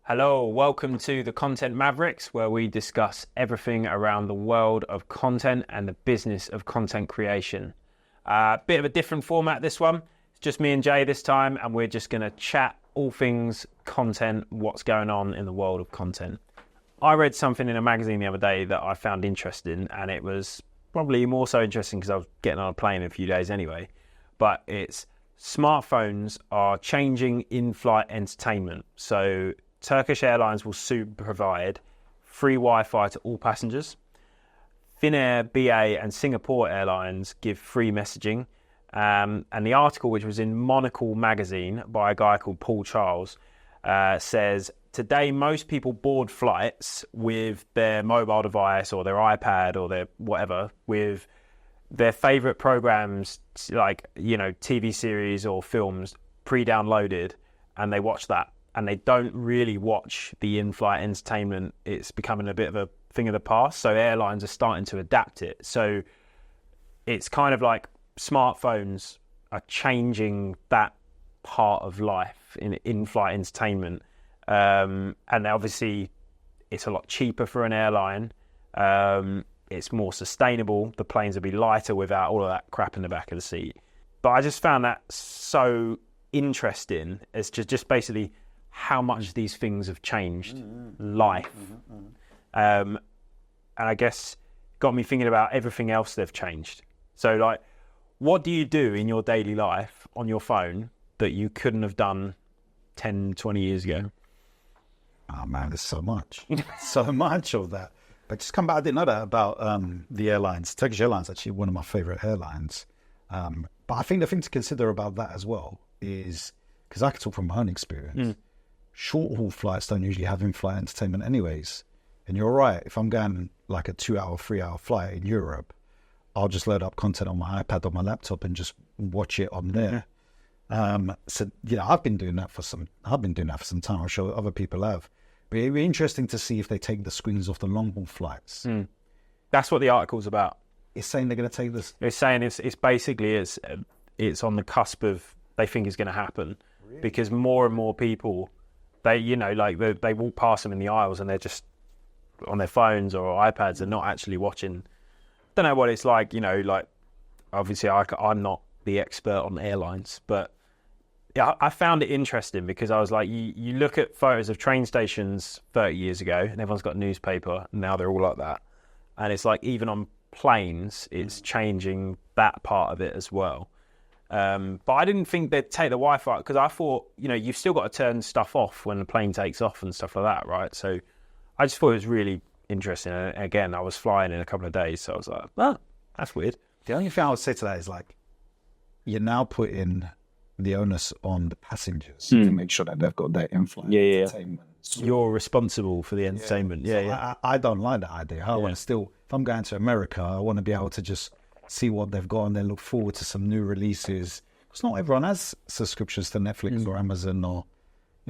Hello, welcome to the Content Mavericks, where we discuss everything around the world of content and the business of content creation. Bit of a different format this one. It's just me and Jay this time, and we're just going to chat all things content, what's going on in the world of content. I read something in a magazine the other day that I found interesting, and it was probably more so interesting because I was getting on a plane in a few days anyway. But it's smartphones are changing in-flight entertainment. So Turkish Airlines will soon provide free Wi-Fi to all passengers. Finnair, BA and Singapore Airlines give free messaging. And the article, which was in Monocle magazine by a guy called Paul Charles, says, today most people board flights with their mobile device or their iPad or their whatever, with their favourite programs like, TV series or films pre-downloaded, and they watch that. And they don't really watch the in-flight entertainment. It's becoming a bit of a thing of the past. So airlines are starting to adapt it. So it's kind of like smartphones are changing that part of life in in-flight entertainment. And obviously it's a lot cheaper for an airline. It's more sustainable. The planes will be lighter without all of that crap in the back of the seat. But I just found that so interesting. It's just basically how much these things have changed life. And I guess got me thinking about everything else they've changed. So like, what do you do in your daily life on your phone that you couldn't have done 10, 20 years ago? Oh man, there's so much. So much of that. But just come back, I didn't know that about the airlines. Turkish Airlines, actually one of my favorite airlines. But I think the thing to consider about that as well is, because I can talk from my own experience, short haul flights don't usually have in-flight entertainment anyways. And you're right, if I'm going like a 2-hour, 3-hour flight in Europe, I'll just load up content on my iPad or my laptop and just watch it on there. So I've been doing that for some time. I'm sure other people have. But it'd be interesting to see if they take the screens off the long haul flights. That's what the article's about. It's saying they're going to take this. It's saying it's basically it's on the cusp of, they think is going to happen. Really? Because more and more people, they walk past them in the aisles and they're just on their phones or iPads and not actually watching. Don't know what it's like, obviously I'm not the expert on airlines, but yeah, I found it interesting because I was like, you look at photos of train stations 30 years ago and everyone's got a newspaper and now they're all like that. And it's like, even on planes, it's changing that part of it as well. But I didn't think they'd take the Wi-Fi because I thought, you've still got to turn stuff off when the plane takes off and stuff like that, right? So I just thought it was really interesting. And again, I was flying in a couple of days, so I was like, oh, that's weird. The only thing I would say to that is like, you're now putting the onus on the passengers to make sure that they've got their in-flight entertainment. You're responsible for the entertainment. I don't like that idea. I want to still, if I'm going to America, I want to be able to just see what they've got and then look forward to some new releases. Because not everyone has subscriptions to Netflix or Amazon or,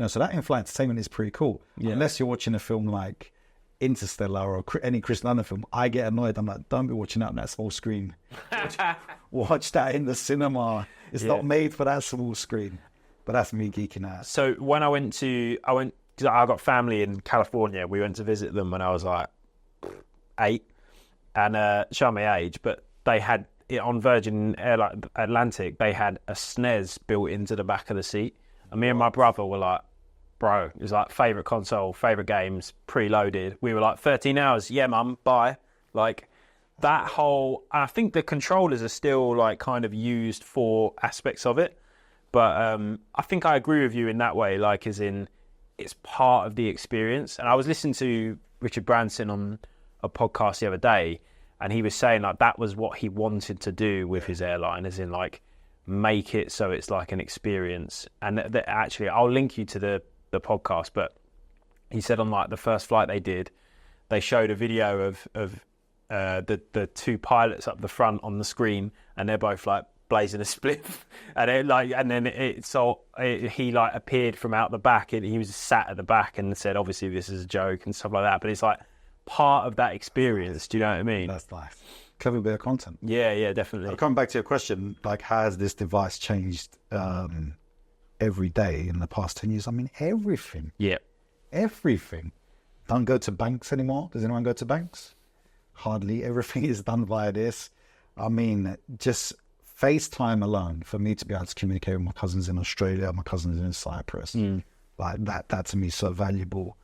so that in-flight entertainment is pretty cool. Yeah. Unless you're watching a film like Interstellar or any Chris Nolan film, I get annoyed. I'm like, don't be watching that on that small screen. Watch that in the cinema. It's not made for that small screen. But that's me geeking out. So when I went because I got family in California, we went to visit them when I was like 8, and show my age, but they had it on Virgin Atlantic. They had a SNES built into the back of the seat, and me and my brother were like, bro, it was like favourite console, favourite games, preloaded. We were like 13 hours, yeah mum, bye. Like that whole, I think the controllers are still like kind of used for aspects of it, but I think I agree with you in that way, like as in it's part of the experience. And I was listening to Richard Branson on a podcast the other day, and he was saying like that was what he wanted to do with his airline, as in like make it so it's like an experience. And that actually, I'll link you to the podcast, but he said on like the first flight they did, they showed a video of the two pilots up the front on the screen, and they're both like blazing a spliff, and then he like appeared from out the back, and he was sat at the back and said, obviously this is a joke and stuff like that, but it's like part of that experience. Do you know what I mean? That's nice. Clever bit of content. Yeah, definitely. I'll come back to your question, like, has this device changed every day in the past 10 years? I mean, everything. Yeah. everything. Don't go to banks anymore. Does anyone go to banks? Hardly. Everything is done via this. I mean, just FaceTime alone for me to be able to communicate with my cousins in Australia, my cousins in Cyprus, like that to me is so valuable.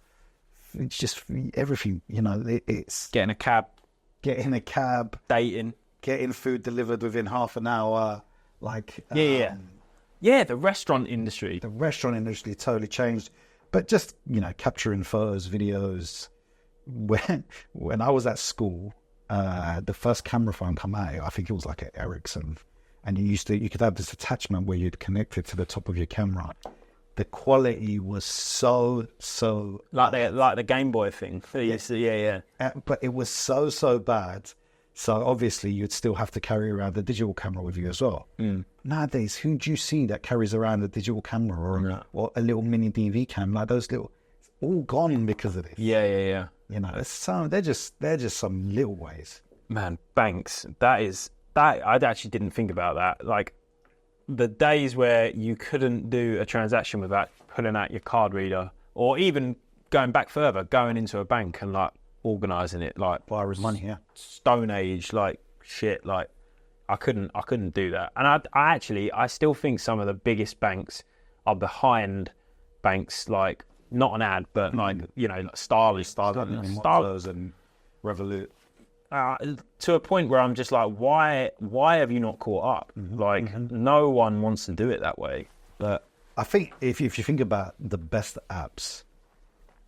It's just everything, you know. It's Getting a cab, dating, getting food delivered within half an hour. Like the restaurant industry. The restaurant industry totally changed. But just, you know, capturing photos, videos. When I was at school, the first camera phone come out, I think it was like an Ericsson, and you could have this attachment where you'd connect it to the top of your camera. The quality was so like the Game Boy thing. But it was so bad. So obviously you'd still have to carry around the digital camera with you as well. Nowadays, who do you see that carries around a digital camera or a little mini DV cam? Like those little, it's all gone because of this. Yeah. You know, they're just some little ways. Man, banks. That I actually didn't think about that. Like the days where you couldn't do a transaction without pulling out your card reader, or even going back further, going into a bank and like organising it, like Virus money, yeah. Stone Age, like shit. Like I couldn't do that. And I still think some of the biggest banks are behind banks like, not an ad, but like, you know, like Starlist and Revolut. To a point where I'm just like, why have you not caught up? No one wants to do it that way. But I think if you think about the best apps,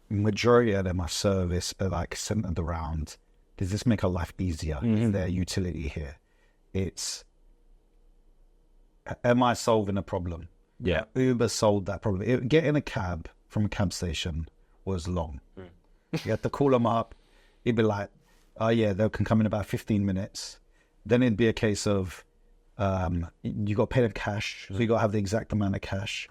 majority of them are service, like centered around, does this make our life easier? Is there utility here? It's, am I solving a problem? Yeah. Uber solved that problem. Getting a cab from a cab station was long. You had to call them up. It'd be like, oh yeah, they can come in about 15 minutes. Then it'd be a case of, you got paid in cash, so you got to have the exact amount of cash.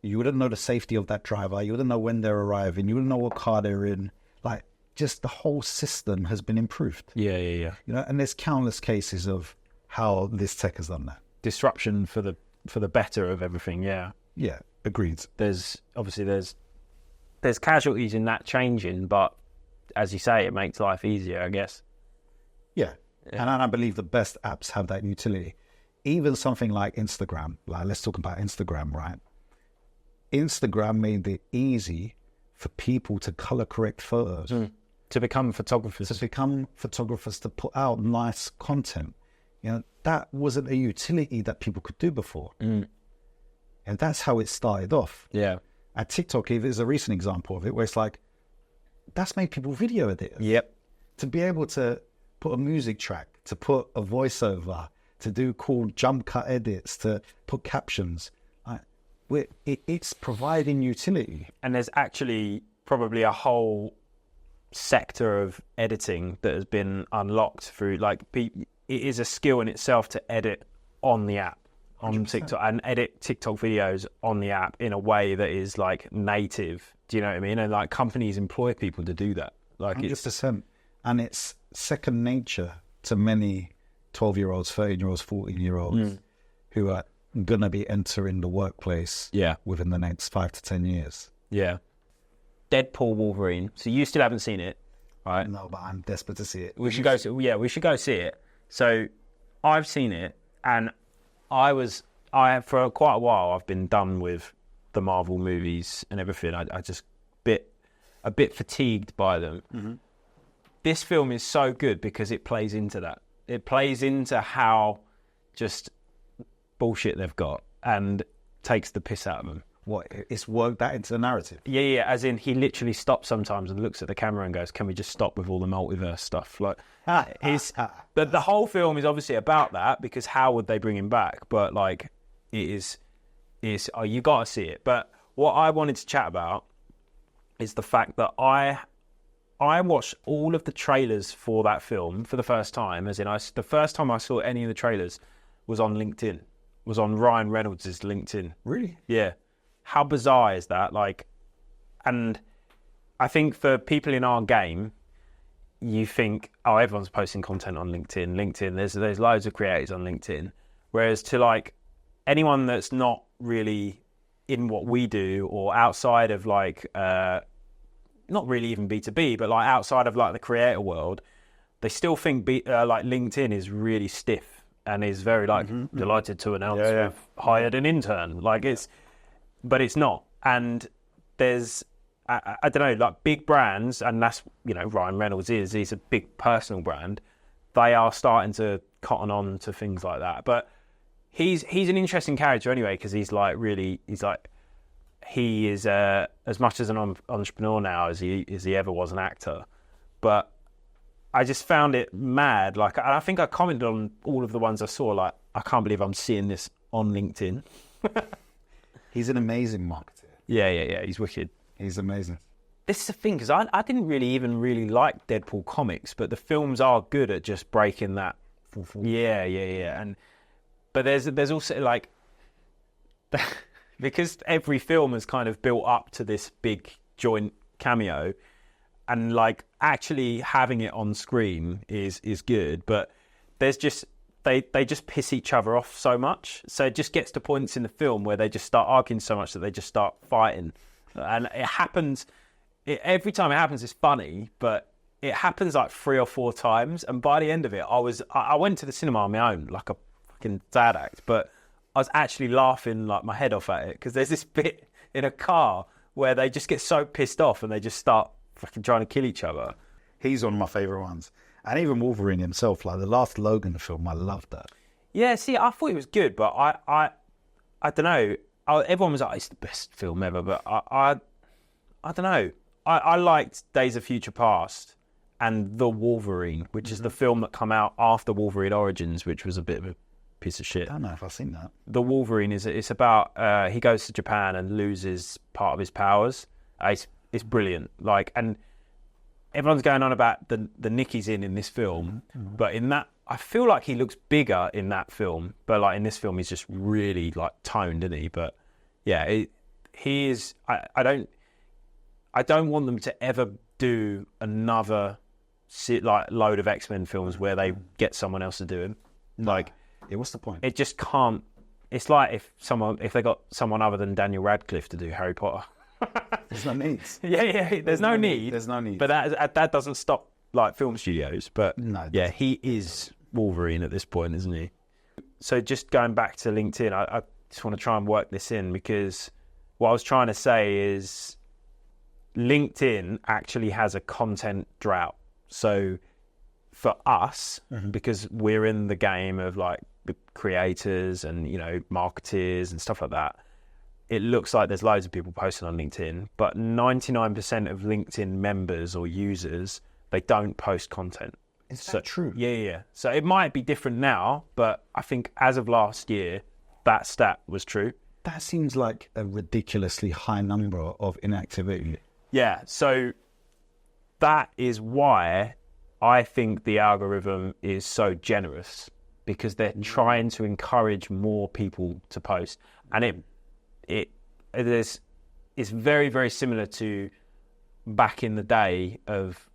You wouldn't know the safety of that driver. You wouldn't know when they're arriving. You wouldn't know what car they're in. Like, just the whole system has been improved. Yeah. You know, and there's countless cases of how this tech has done that. Disruption for the better of everything. Yeah. Yeah, agreed. There's casualties in that changing, but as you say, it makes life easier, I guess. Yeah. And I believe the best apps have that utility. Even something like Instagram, like let's talk about Instagram, right? Instagram made it easy for people to color correct photos. To become photographers. To put out nice content. You know, that wasn't a utility that people could do before. And that's how it started off. Yeah. At TikTok, there's a recent example of it where it's like, that's made people video editors. Yep. To be able to put a music track, to put a voiceover, to do cool jump cut edits, to put captions. It's providing utility. And there's actually probably a whole sector of editing that has been unlocked through, like, it is a skill in itself to edit on the app, on 100%. TikTok, and edit TikTok videos on the app in a way that is like native. Do you know what I mean? And like companies employ people to do that. Like 100%. And it's second nature to many 12-year-olds, 13-year-olds, 14-year-olds who are going to be entering the workplace within the next 5 to 10 years. Yeah. Deadpool Wolverine. So you still haven't seen it, right? No, but I'm desperate to see it. We should go see it. So I've seen it, and for quite a while I've been done with the Marvel movies and everything. I just a bit fatigued by them. This film is so good because it plays into that. It plays into how just bullshit they've got and takes the piss out of them. What, it's worked that into the narrative? Yeah. As in, he literally stops sometimes and looks at the camera and goes, "Can we just stop with all the multiverse stuff?" Like, but the whole film is obviously about that, because how would they bring him back? But like, you got to see it. But what I wanted to chat about is the fact that I watched all of the trailers for that film for the first time. As in, the first time I saw any of the trailers was on LinkedIn. Was on Ryan Reynolds' LinkedIn. Really? Yeah. How bizarre is that? Like, and I think for people in our game, you think, oh, everyone's posting content on LinkedIn. There's loads of creators on LinkedIn. Whereas to like anyone that's not really in what we do or outside of like, not really even B2B, but like outside of like the creator world, they still think like LinkedIn is really stiff and is very like delighted to announce we've hired an intern. Like but it's not. And there's, I don't know, like big brands, and that's, you know, Ryan Reynolds he's a big personal brand. They are starting to cotton on to things like that. But he's an interesting character anyway, because he is as much as an entrepreneur now as he ever was an actor. But I just found it mad. Like, I think I commented on all of the ones I saw. Like, I can't believe I'm seeing this on LinkedIn. He's an amazing marketer. Yeah. He's wicked. He's amazing. This is the thing, because I didn't really like Deadpool comics, but the films are good at just breaking that. Yeah. But there's also like, because every film has kind of built up to this big joint cameo, and like actually having it on screen is good, but there's just they just piss each other off so much, so it just gets to points in the film where they just start arguing so much that they just start fighting, and it happens. Every time it happens, it's funny, but it happens like 3 or 4 times, and by the end of it, I went to the cinema on my own, like a fucking dad act, but I was actually laughing like my head off at it, because there's this bit in a car where they just get so pissed off and they just start fucking trying to kill each other. He's one of my favourite ones. And even Wolverine himself, like the last Logan film, I loved that. Yeah, see, I thought it was good, but I don't know. Everyone was like, it's the best film ever, but I don't know. I liked Days of Future Past and The Wolverine, which is the film that come out after Wolverine Origins, which was a bit of a piece of shit. I don't know if I've seen that. The Wolverine it's about he goes to Japan and loses part of his powers. It's brilliant. Like, and everyone's going on about the nick he's in this film, but in that, I feel like he looks bigger in that film, but like in this film, he's just really like toned, isn't he? But yeah, he is. I don't want them to ever do another like load of X-Men films where they get someone else to do him. Like, yeah, what's the point? It just can't. It's like if they got someone other than Daniel Radcliffe to do Harry Potter. There's no need. Yeah. There's no need. There's no need. But that doesn't stop like film studios. But no, yeah, he is Wolverine at this point, isn't he? So just going back to LinkedIn, I just want to try and work this in, because what I was trying to say is LinkedIn actually has a content drought. So for us, because we're in the game of like creators and, you know, marketers and stuff like that, it looks like there's loads of people posting on LinkedIn, but 99% of LinkedIn members or users, they don't post content. Is that true? Yeah. So it might be different now, but I think as of last year, that stat was true. That seems like a ridiculously high number of inactivity. Yeah, so that is why I think the algorithm is so generous, because they're trying to encourage more people to post. And it's very, very similar to back in the day of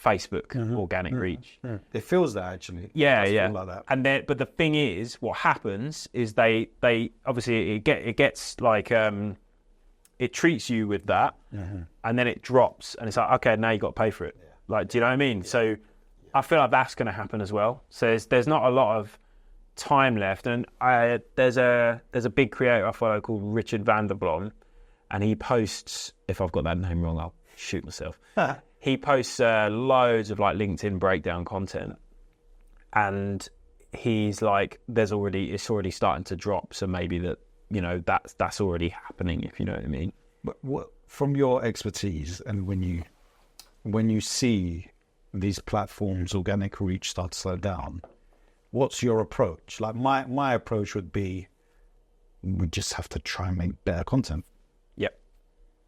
Facebook organic reach. It feels that, actually. Yeah. Like that. And then, but the thing is, what happens is they obviously it gets like it treats you with that, and then it drops, and it's like, okay, now you got to pay for it. Yeah. Like, do you know what I mean? Yeah. So I feel like that's going to happen as well. So there's not a lot of time left, and there's a big creator I follow called Richard van der Blom, and he posts, if I've got that name wrong, I'll shoot myself. He posts loads of like LinkedIn breakdown content, and he's like, it's already starting to drop, so maybe that, you know, that's already happening, if you know what I mean. But what, from your expertise, and when you see these platforms organic reach start to slow down, what's your approach? Like my approach would be, we just have to try and make better content. Yep.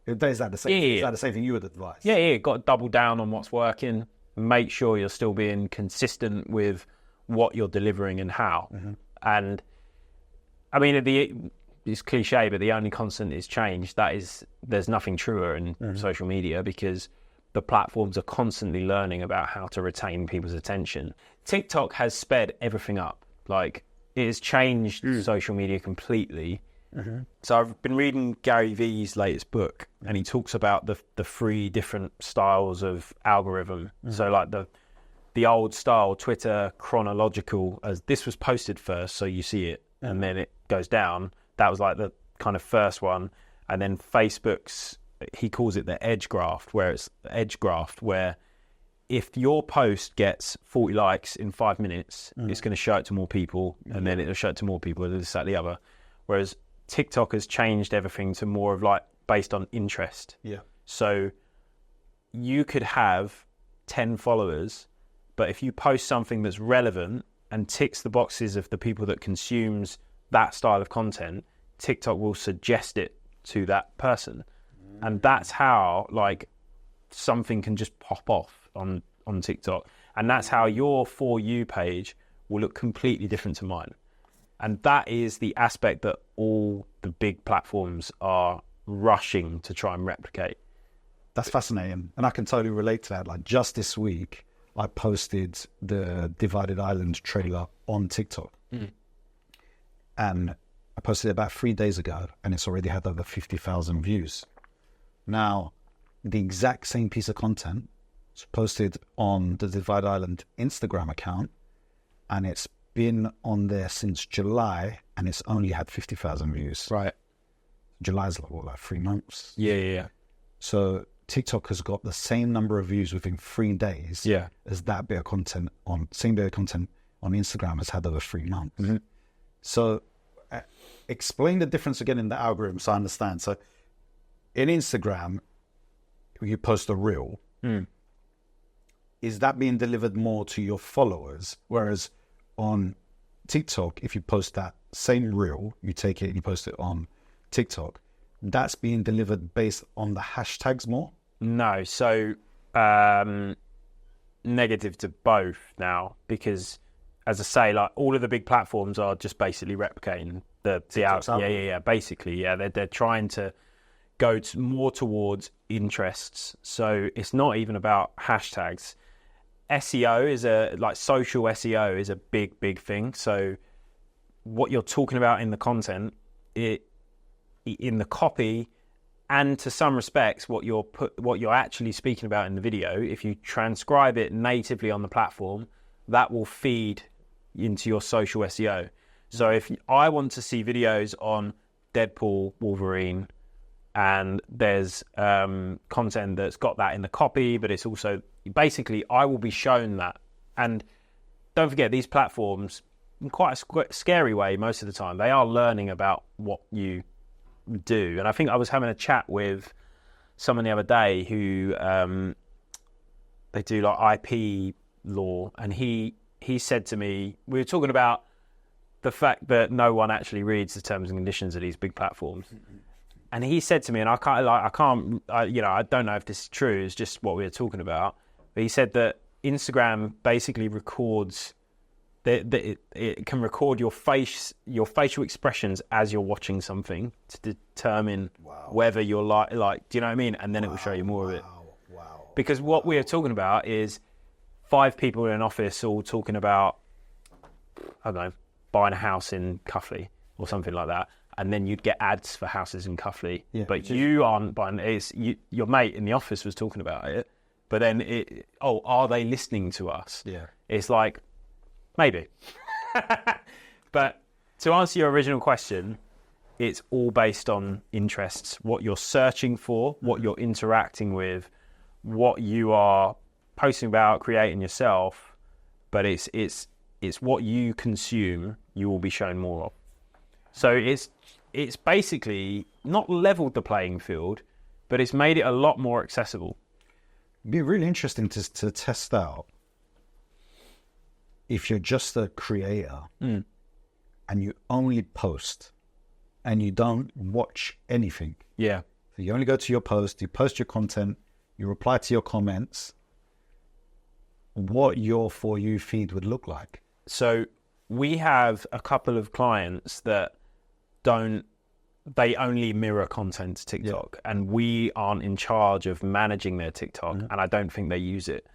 Is that the same? Yeah. Is that the same thing you would advise? Yeah. Got to double down on what's working. Make sure you're still being consistent with what you're delivering and how. And I mean, it's cliche, but the only constant is change. There's nothing truer in social media, because the platforms are constantly learning about how to retain people's attention. TikTok has sped everything up. Like, it has changed social media completely. So I've been reading Gary Vee's latest book, and he talks about the 3 different styles of algorithm. So like the old style, Twitter chronological, as this was posted first, so you see it, and then it goes down. That was like the kind of first one. And then Facebook's, he calls it the edge graft, where if your post gets 40 likes in 5 minutes, it's going to show it to more people, and then it'll show it to more people, and this, that, the other. Whereas TikTok has changed everything to more of like based on interest. Yeah. So you could have 10 followers, but if you post something that's relevant and ticks the boxes of the people that consumes that style of content, TikTok will suggest it to that person. And that's how like something can just pop off on TikTok. And that's how your For You page will look completely different to mine. And that is the aspect that all the big platforms are rushing to try and replicate. That's fascinating. And I can totally relate to that. Like just this week, I posted the Divided Island trailer on TikTok. And I posted it about 3 days ago, and it's already had over 50,000 views. Now, the exact same piece of content is posted on the Divided Island Instagram account, and it's been on there since July, and it's only had 50,000 views. Right. July's like 3 months. Yeah. So TikTok has got the same number of views within 3 days as that bit of content on Instagram has had over 3 months. So explain the difference again in the algorithm so I understand. So in Instagram, you post a reel. Is that being delivered more to your followers? Whereas on TikTok, if you post that same reel, you take it and you post it on TikTok, that's being delivered based on the hashtags more? No. So negative to both now, because as I say, like all of the big platforms are just basically replicating the out. Basically, they're trying to go more towards interests. So it's not even about hashtags. SEO is social SEO is a big thing. So what you're talking about in the content, in the copy, and to some respects, what you're actually speaking about in the video, if you transcribe it natively on the platform, that will feed into your social SEO. So if I want to see videos on Deadpool, Wolverine, and there's content that's got that in the copy, but it's also basically I will be shown that. And don't forget, these platforms, in quite a scary way, most of the time, they are learning about what you do. And I think I was having a chat with someone the other day who they do like IP law, and he said to me, we were talking about the fact that no one actually reads the terms and conditions of these big platforms. And he said to me, and I don't know if this is true, it's just what we were talking about, but he said that Instagram basically records it can record your facial expressions as you're watching something to determine whether you're like, do you know what I mean? And then it will show you more of it. Because what we are talking about is 5 people in an office all talking about, I don't know, buying a house in Cuffley or something like that. And then you'd get ads for houses in Cuffley. Yeah, but you aren't buying it. Your mate in the office was talking about it. But then, are they listening to us? Yeah. It's like, maybe. But to answer your original question, it's all based on interests, what you're searching for, what you're interacting with, what you are posting about, creating yourself. But it's what you consume, you will be shown more of. So it's basically not leveled the playing field, but it's made it a lot more accessible. It'd be really interesting to test out if you're just a creator and you only post and you don't watch anything. Yeah. So you only go to your post, you post your content, you reply to your comments, what your For You feed would look like. So we have a couple of clients that they only mirror content to TikTok, and we aren't in charge of managing their TikTok, and I don't think they use it.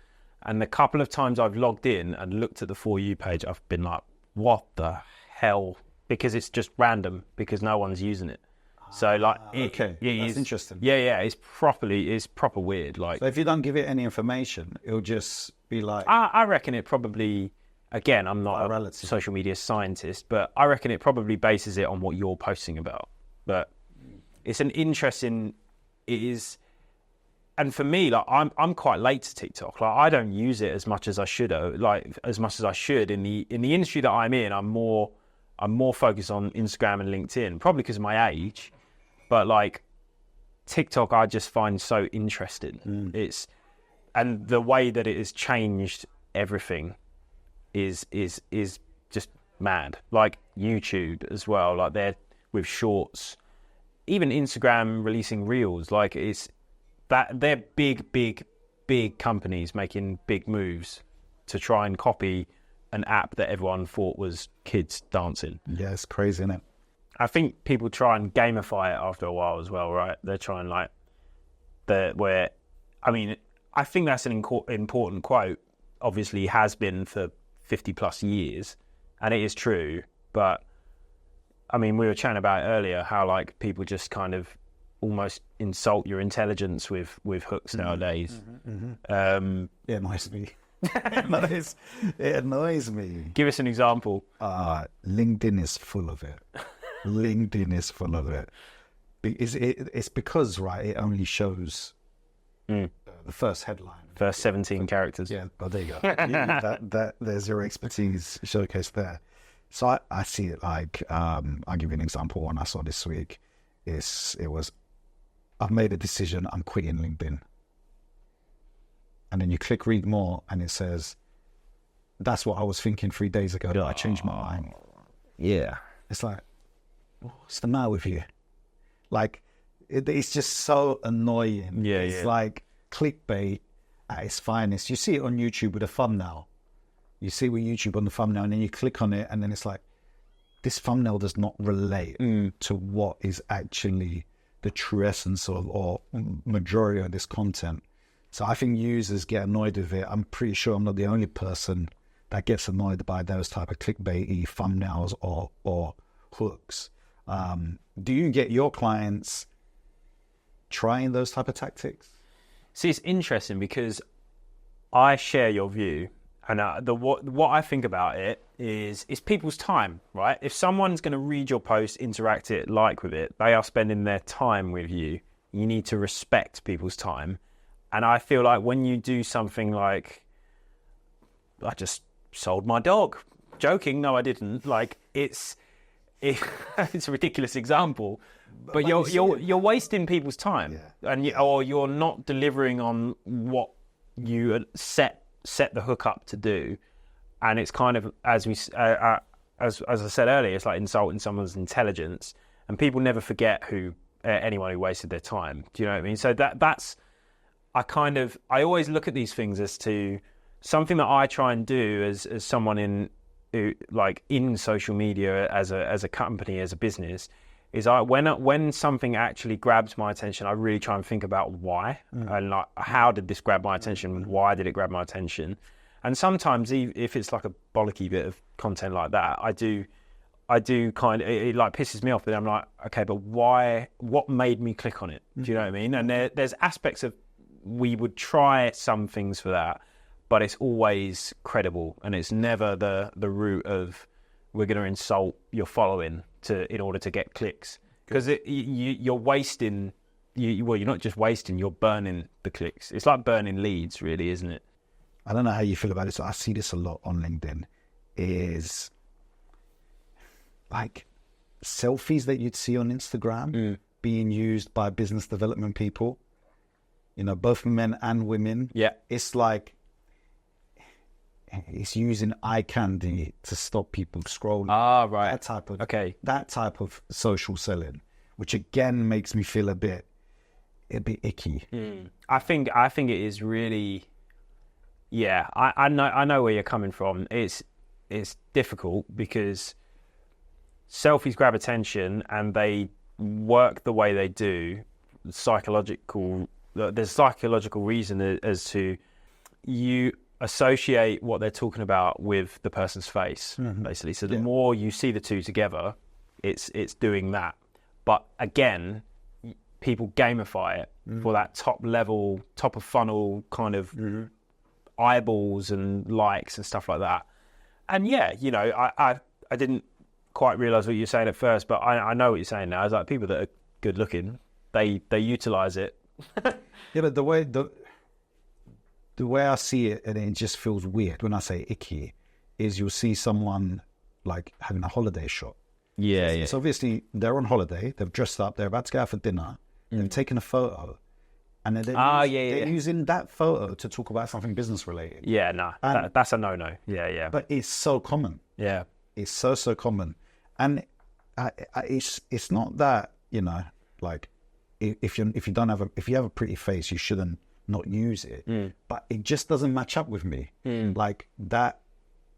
And the couple of times I've logged in and looked at the For You page, I've been like, what the hell because it's just random because no one's using it. So like, that's interesting. Yeah, it's proper weird. Like, so if you don't give it any information, it'll just be like. I reckon it probably. Again, I'm not a social media scientist, but I reckon it probably bases it on what you're posting about. But it's an interesting. It is, and for me, like I'm quite late to TikTok. Like I don't use it as much as I should. Like as much as I should in the industry that I'm in. I'm more focused on Instagram and LinkedIn, probably because of my age. But like TikTok, I just find so interesting. It's and the way that it has changed everything is just mad. Like YouTube as well. Like they're with shorts, even Instagram releasing reels. Like it's that they're big companies making big moves to try and copy an app that everyone thought was kids dancing. Yeah, it's crazy, isn't it? I think people try and gamify it after a while as well, right? They're trying I think that's an important quote, obviously has been for 50 plus years, and it is true. But I mean, we were chatting about it earlier, how like people just kind of almost insult your intelligence with hooks nowadays. It annoys me. It annoys me. Give us an example. LinkedIn is full of it. LinkedIn is full of it. It's because, right, it only shows the first headline. First 17 characters. Yeah, oh, there you go. There's your expertise showcased there. So I see it like, I'll give you an example. One I saw this week I've made a decision, I'm quitting LinkedIn. And then you click read more and it says, that's what I was thinking 3 days ago, but I changed my mind. Yeah. It's like, what's the matter with you? Like, it's just so annoying. Yeah, it's like clickbait at its finest. You see it on YouTube with a thumbnail. You see it with YouTube on the thumbnail, and then you click on it, and then it's like, this thumbnail does not relate to what is actually the true essence of or majority of this content. So I think users get annoyed with it. I'm pretty sure I'm not the only person that gets annoyed by those type of clickbaity thumbnails or hooks. Do you get your clients trying those type of tactics? See, it's interesting because I share your view, and what I think about it is it's people's time, right? If someone's going to read your post, interact it, like with it, they are spending their time with you. You need to respect people's time. And I feel like when you do something like, I just sold my dog. Joking, no, I didn't. Like it's a ridiculous example, but you're wasting people's time, or you're not delivering on what you set the hook up to do, and it's kind of as I said earlier, it's like insulting someone's intelligence, and people never forget anyone who wasted their time. Do you know what I mean? So that's. I always look at these things as to something that I try and do as someone in social media, as a company, as a business, is when something actually grabs my attention, I really try and think about why and like how did this grab my attention? Why did it grab my attention? And sometimes if it's like a bollocky bit of content like that, I do kind of, it like pisses me off, but I'm like, okay, but why? What made me click on it? Do you know what I mean? And there's aspects of, we would try some things for that, but it's always credible, and it's never the route of we're going to insult your following in order to get clicks, because you're wasting. You're not just wasting, you're burning the clicks. It's like burning leads, really, isn't it? I don't know how you feel about this. I see this a lot on LinkedIn. Is like selfies that you'd see on Instagram being used by business development people. You know, both men and women. Yeah. It's like, it's using eye candy to stop people scrolling. Ah, right. That type of social selling, which again makes me feel a bit icky. I think it is really, yeah, I know where you're coming from. It's difficult because selfies grab attention and they work the way they do. There's psychological reason as to associate what they're talking about with the person's face, basically. So the more you see the two together, it's doing that. But again, people gamify it for that top level, top of funnel kind of eyeballs and likes and stuff like that. And yeah, you know, I didn't quite realize what you were saying at first, but I know what you're saying now. It's like people that are good looking, they utilize it. Yeah, but the way I see it, and it just feels weird when I say icky, is you'll see someone like having a holiday shot. Yeah. So obviously they're on holiday, they've dressed up, they're about to go out for dinner, they've taken a photo, and then they're using that photo to talk about something business related. Yeah, no, that's a no-no. Yeah. But it's so common. Yeah. It's so common. And it's not that, you know, like if you have a pretty face, you shouldn't not use it. But it just doesn't match up with me. Like that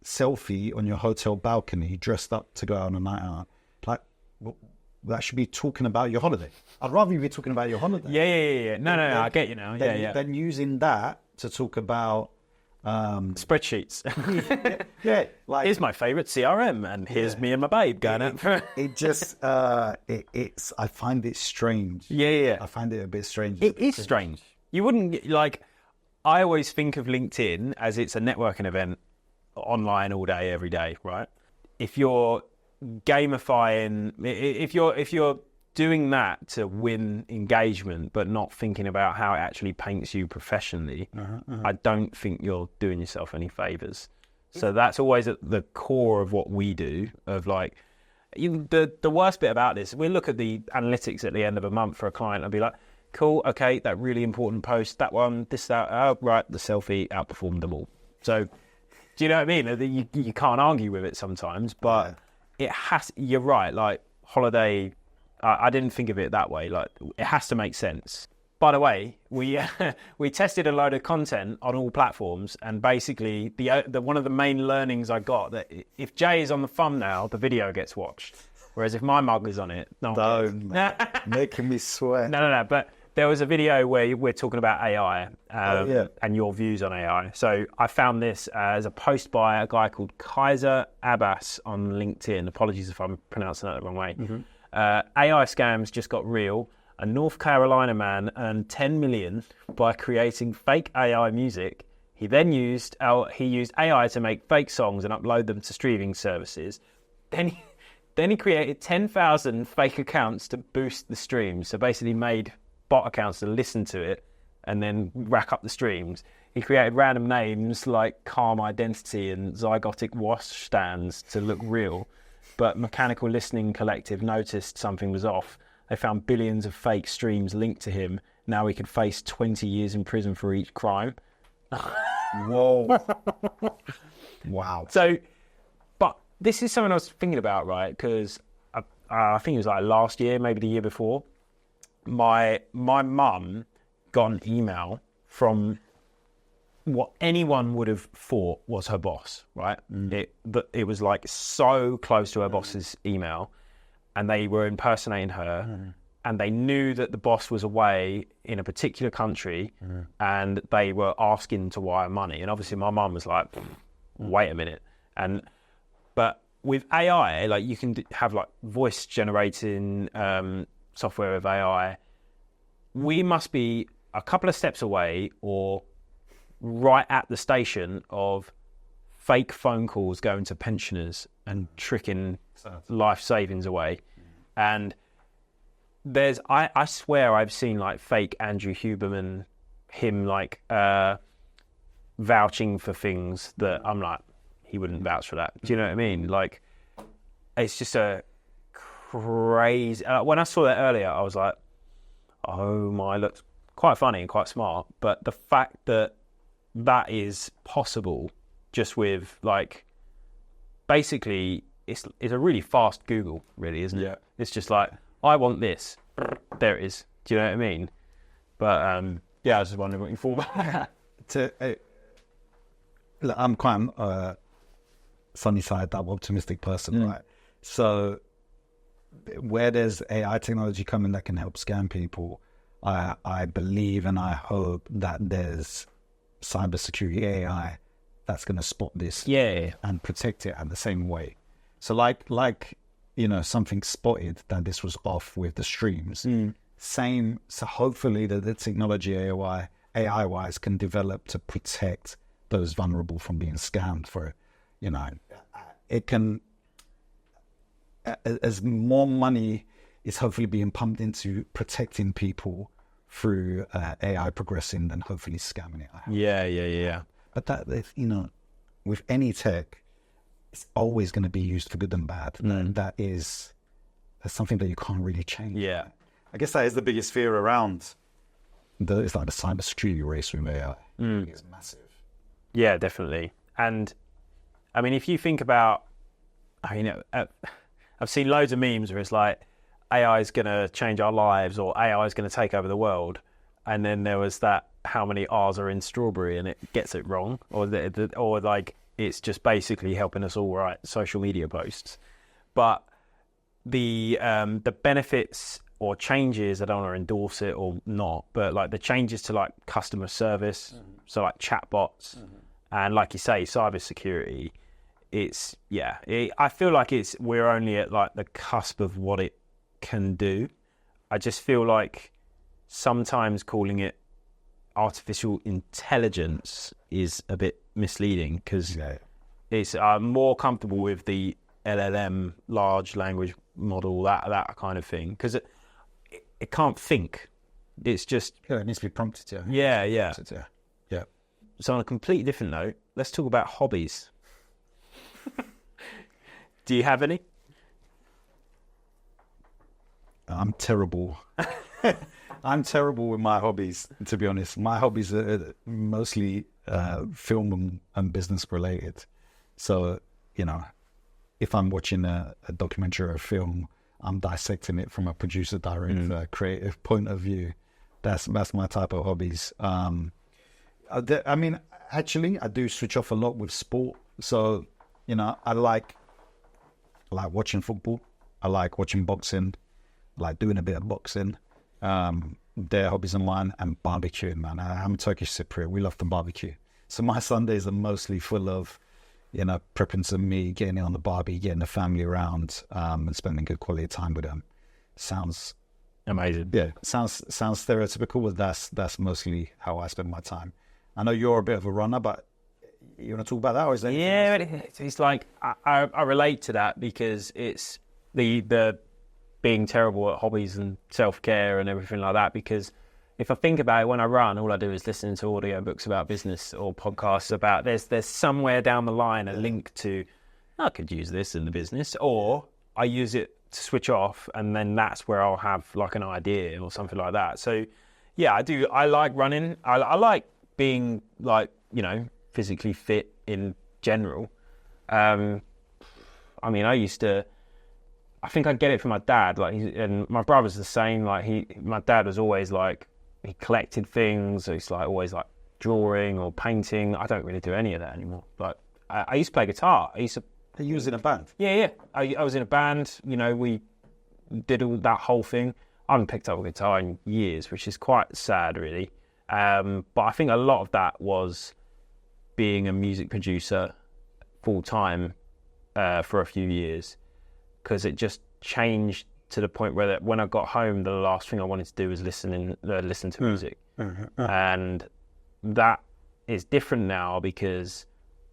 selfie on your hotel balcony dressed up to go out on a night out, like that should be talking about your holiday. I'd rather you be talking about your holiday. Yeah. No, I get you now. Then using that to talk about spreadsheets. Like here's my favorite CRM, and here's me and my babe going out. It just it's I find it strange. Yeah. I find it a bit strange. It is strange. You wouldn't like. I always think of LinkedIn as it's a networking event online all day, every day, right? If you're gamifying, if you're doing that to win engagement, but not thinking about how it actually paints you professionally, I don't think you're doing yourself any favors. So that's always at the core of what we do. Of like, the worst bit about this, we look at the analytics at the end of a month for a client and be like, cool, okay, that really important post, that one, this, that, oh, right, the selfie outperformed them all. So, do you know what I mean? You can't argue with it sometimes, but it has. You're right. Like holiday, I didn't think of it that way. Like it has to make sense. By the way, we tested a load of content on all platforms, and basically the one of the main learnings I got that if Jay is on the thumbnail, the video gets watched, whereas if my mug is on it, no. Don't making me sweat. No. But there was a video where we're talking about AI and your views on AI. So I found this as a post by a guy called Kaiser Abbas on LinkedIn. Apologies if I'm pronouncing that the wrong way. AI scams just got real. A North Carolina man earned $10 million by creating fake AI music. He then used AI to make fake songs and upload them to streaming services. Then he created 10,000 fake accounts to boost the streams. So basically made bot accounts to listen to it and then rack up the streams. He created random names like Calm Identity and Zygotic Wash Stands to look real. But Mechanical Listening Collective noticed something was off. They found billions of fake streams linked to him. Now he could face 20 years in prison for each crime. Whoa. Wow. So, but this is something I was thinking about, right? Because I think it was like last year, maybe the year before. My mum got an email from what anyone would have thought was her boss, right? It was like so close to her boss's email, and they were impersonating her, and they knew that the boss was away in a particular country, and they were asking to wire money. And obviously my mum was like, wait a minute. But with AI, like you can have like voice generating software with AI. We must be a couple of steps away or right at the station of fake phone calls going to pensioners and tricking life savings away. And I swear I've seen like fake Andrew Huberman, him like vouching for things that I'm like, he wouldn't vouch for that. Do you know what I mean? Like, it's just a crazy. When I saw that earlier, I was like, oh my, looks quite funny and quite smart. But the fact that that is possible just with like, basically, it's a really fast Google, really, isn't it? Yeah. It's just like, I want this. There it is. Do you know what I mean? But yeah, I was just wondering what you thought about that. Look, I'm quite sunny side, that optimistic person, right? So where there's AI technology coming that can help scam people, I believe and I hope that there's cybersecurity AI that's going to spot this Yeah. and protect it at the same way. So like something spotted that this was off with the streams. Same. So hopefully the technology AI wise can develop to protect those vulnerable from being scammed for, it can, as more money is hopefully being pumped into protecting people through AI progressing and hopefully scamming it. Yeah. But that, with any tech, it's always going to be used for good and bad. That's something that you can't really change. Yeah. I guess that is the biggest fear around it's like the cybersecurity race with AI. It's massive. Yeah, definitely. And I mean, if you think about, I've seen loads of memes where it's like, AI is going to change our lives, or AI is going to take over the world. And then there was that, how many R's are in strawberry, and it gets it wrong, or like it's just basically helping us all write social media posts. But the benefits or changes, I don't want to endorse it or not, but like the changes to like customer service, so like chatbots, and like you say, cybersecurity. I feel like we're only at like the cusp of what it can do. I just feel like sometimes calling it artificial intelligence is a bit misleading, because it's more comfortable with the LLM, large language model, that kind of thing, because it can't think. It's just it needs to be prompted. Yeah. So on a completely different note, let's talk about hobbies. Do you have any? I'm terrible. I'm terrible with my hobbies, to be honest. My hobbies are mostly film and business related. So, if I'm watching a documentary or a film, I'm dissecting it from a producer, director, creative point of view. That's my type of hobbies. Actually, I do switch off a lot with sport. So, I like watching football. I like watching boxing. Like doing a bit of boxing. Their hobbies and mine, and barbecuing, man. I'm Turkish Cypriot. We love to barbecue. So my Sundays are mostly full of, prepping some meat, getting it on the barbie, getting the family around, and spending good quality time with them. Sounds amazing. Yeah, sounds stereotypical, but that's mostly how I spend my time. I know you're a bit of a runner, but you want to talk about that, or is there anything else? It's like I relate to that, because it's the being terrible at hobbies and self-care and everything like that. Because if I think about it, when I run, all I do is listen to audio books about business or podcasts about, there's somewhere down the line a link to, I could use this in the business, or I use it to switch off, and then that's where I'll have like an idea or something like that. So yeah, I like running. I like being like, physically fit in general. I think I get it from my dad, and my brother's the same. My dad was always like, he collected things. So he's like always like drawing or painting. I don't really do any of that anymore. But I used to play guitar. You was in a band? Yeah. I was in a band. We did all that whole thing. I haven't picked up a guitar in years, which is quite sad, really. But I think a lot of that was being a music producer full time for a few years. Because it just changed to the point where when I got home, the last thing I wanted to do was listen to music. And that is different now, because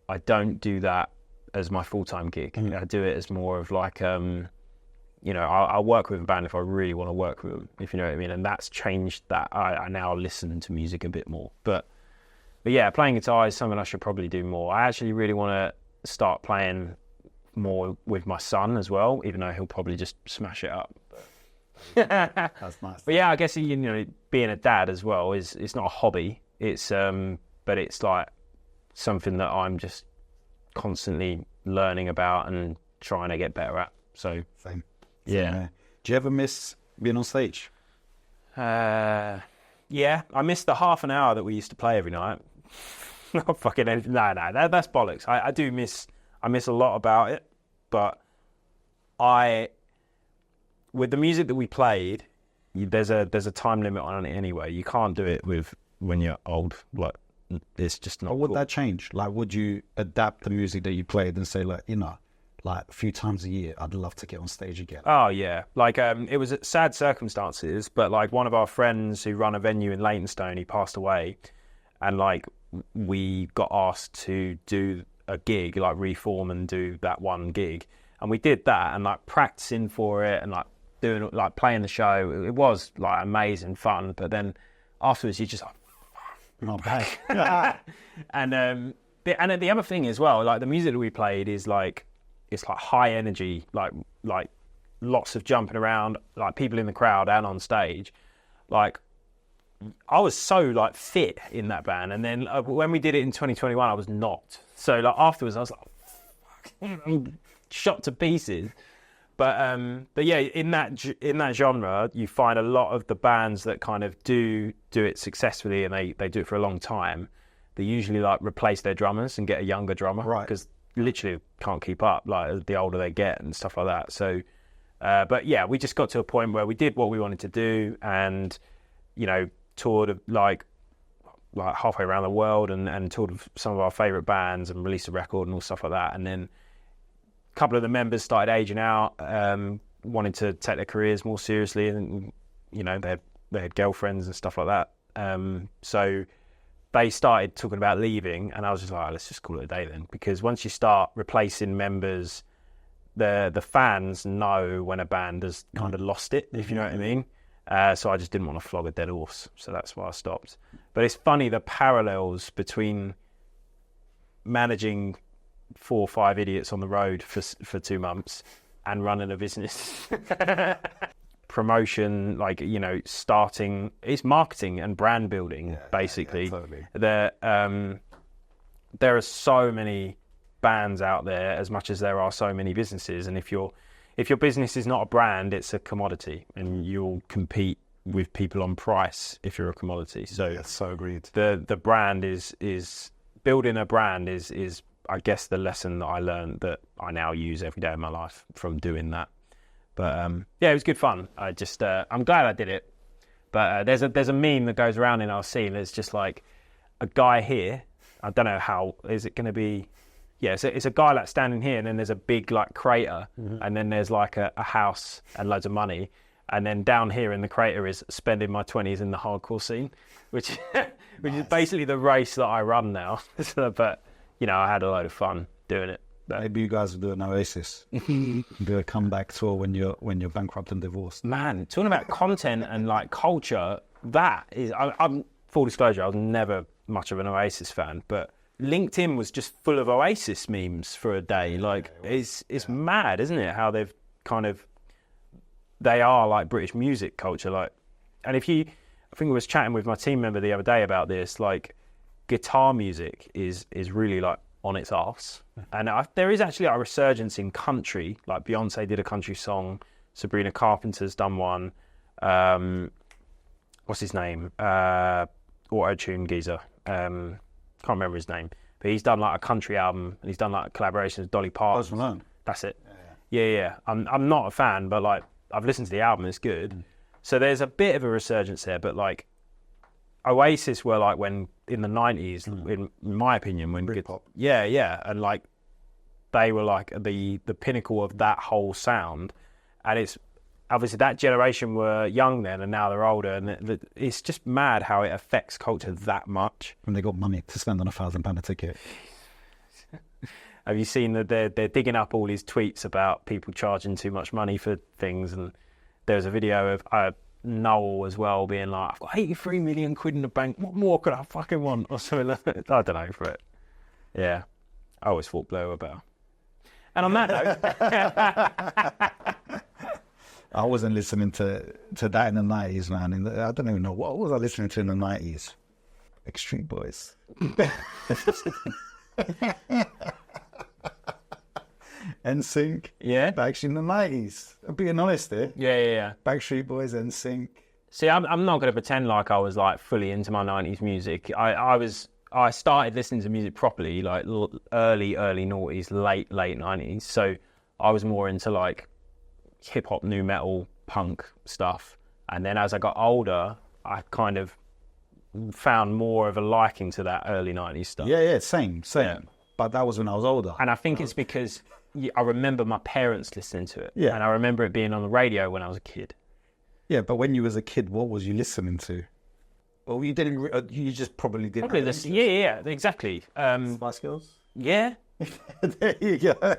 I don't do that as my full-time gig. I do it as more of like, I'll work with a band if I really want to work with them, if you know what I mean. And that's changed that. I now listen to music a bit more. But yeah, playing guitar is something I should probably do more. I actually really want to start playing more with my son as well, even though he'll probably just smash it up. That's nice. But yeah, I guess being a dad as well it's not a hobby. It's but it's like something that I'm just constantly learning about and trying to get better at. So same. Yeah. Do you ever miss being on stage? Yeah, I missed the half an hour that we used to play every night. Not fucking anything. No, that's bollocks. I do miss. I miss a lot about it, but with the music that we played, there's a time limit on it anyway. You can't do it when you're old, like it's just not Or would cool. that change? Like, would you adapt the music that you played and say, like, like a few times a year, I'd love to get on stage again? Oh yeah, like it was sad circumstances, but like one of our friends who run a venue in Leytonstone, he passed away, and like we got asked to do a gig, like reform and do that one gig, and we did that, and like practicing for it and like doing like playing the show, it was like amazing fun, but then afterwards you just like, Not bad. and then the other thing as well, like the music that we played is like, it's like high energy, like lots of jumping around, like people in the crowd and on stage. Like I was so like fit in that band, and then when we did it in 2021, I was not. So like afterwards, I was like, I'm shot to pieces. But yeah, in that genre, you find a lot of the bands that kind of do it successfully, and they do it for a long time. They usually like replace their drummers and get a younger drummer, Right? Because literally can't keep up, like the older they get and stuff like that. So, but yeah, we just got to a point where we did what we wanted to do, and toured like halfway around the world, and toured with some of our favourite bands and released a record and all stuff like that. And then a couple of the members started aging out, wanting to take their careers more seriously, and they had girlfriends and stuff like that. So they started talking about leaving, and I was just like, let's just call it a day then, because once you start replacing members, the fans know when a band has kind of lost it, if you know what I mean. So I just didn't want to flog a dead horse, so that's why I stopped. But it's funny, the parallels between managing 4 or 5 idiots on the road for 2 months and running a business. Promotion, like, starting, it's marketing and brand building, basically. Yeah, totally. There are so many bands out there as much as there are so many businesses, and if your business is not a brand, it's a commodity, and you'll compete with people on price if you're a commodity. So That's so agreed. the brand is building a brand is I guess the lesson that I learned that I now use every day of my life from doing that. But yeah, it was good fun. I just I'm glad I did it. But there's a meme that goes around in our scene. It's just like a guy here. I don't know how is it going to be. Yeah, so it's a guy like standing here, and then there's a big like crater, and then there's like a house and loads of money, and then down here in the crater is spending my 20s in the hardcore scene, which is basically the race that I run now. But I had a load of fun doing it. Maybe you guys will do an Oasis, do a comeback tour when you're bankrupt and divorced. Man, talking about content and like culture, that is, I'm full disclosure, I was never much of an Oasis fan, but LinkedIn was just full of Oasis memes for a day. Like it's mad, isn't it? How they've they are like British music culture. Like, and I think I was chatting with my team member the other day about this. Like, guitar music is really like on its arse, and there is actually a resurgence in country. Like Beyonce did a country song, Sabrina Carpenter's done one. What's his name? Auto-tune geezer. Can't remember his name, but he's done like a country album, and he's done like collaborations with Dolly Parton. Post Malone. That's it. Yeah. I'm not a fan, but like I've listened to the album, it's good. So there's a bit of a resurgence there, but like Oasis were like when in the 90s, in my opinion, when Britpop. Yeah, and like they were like the pinnacle of that whole sound, and it's obviously that generation were young then, and now they're older, and it's just mad how it affects culture that much. When they got money to spend on £1,000 a ticket. Have you seen that they're digging up all his tweets about people charging too much money for things? And there was a video of Noel as well being like, I've got 83 million quid in the bank. What more could I fucking want? Or something like that. I don't know for it. Yeah. I always thought Blair were better. And on that note... I wasn't listening to that in the 90s, man. I don't even know. What was I listening to in the 90s? Extreme Boys. NSYNC. Yeah? Actually in the 90s. I'm being honest here. Yeah. Backstreet Boys, NSYNC. See, I'm not going to pretend like I was like fully into my 90s music. I started listening to music properly like early noughties, late 90s. So I was more into like hip hop, new metal, punk stuff. And then as I got older, I kind of found more of a liking to that early 90s stuff. Yeah, same. Yeah. But that was when I was older. And I think it's because I remember my parents listening to it. Yeah. And I remember it being on the radio when I was a kid. Yeah, but when you was a kid, what was you listening to? Well, you didn't. You just probably didn't. Probably this. Yeah, exactly. Spice Girls. Yeah. There you go.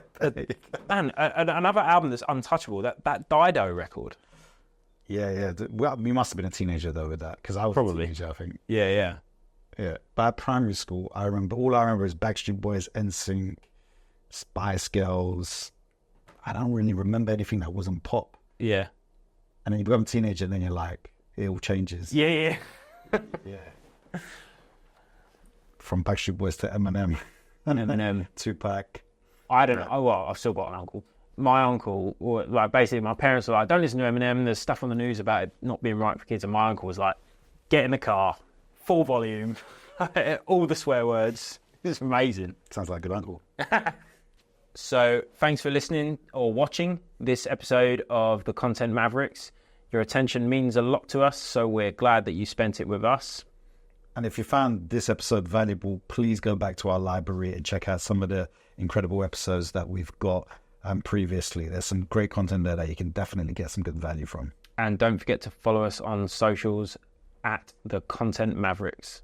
Man, another album that's untouchable. That Dido record. Yeah. Well, we must have been a teenager though with that, because I was Probably. a teenager, I think. Yeah. Yeah. But at primary school, all I remember is Backstreet Boys, NSYNC, Spice Girls. I don't really remember anything that wasn't pop. Yeah. And then you become a teenager, and then you're like, it all changes. Yeah. Yeah. From Backstreet Boys to Eminem. Eminem. Tupac. I don't know. Oh, well, I've still got an uncle. My uncle, or like basically my parents were like, don't listen to Eminem. There's stuff on the news about it not being right for kids. And my uncle was like, get in the car, full volume, all the swear words. It's amazing. Sounds like a good uncle. So thanks for listening or watching this episode of the Content Mavericks. Your attention means a lot to us, so we're glad that you spent it with us. And if you found this episode valuable, please go back to our library and check out some of the incredible episodes that we've got previously. There's some great content there that you can definitely get some good value from. And don't forget to follow us on socials at the Content Mavericks.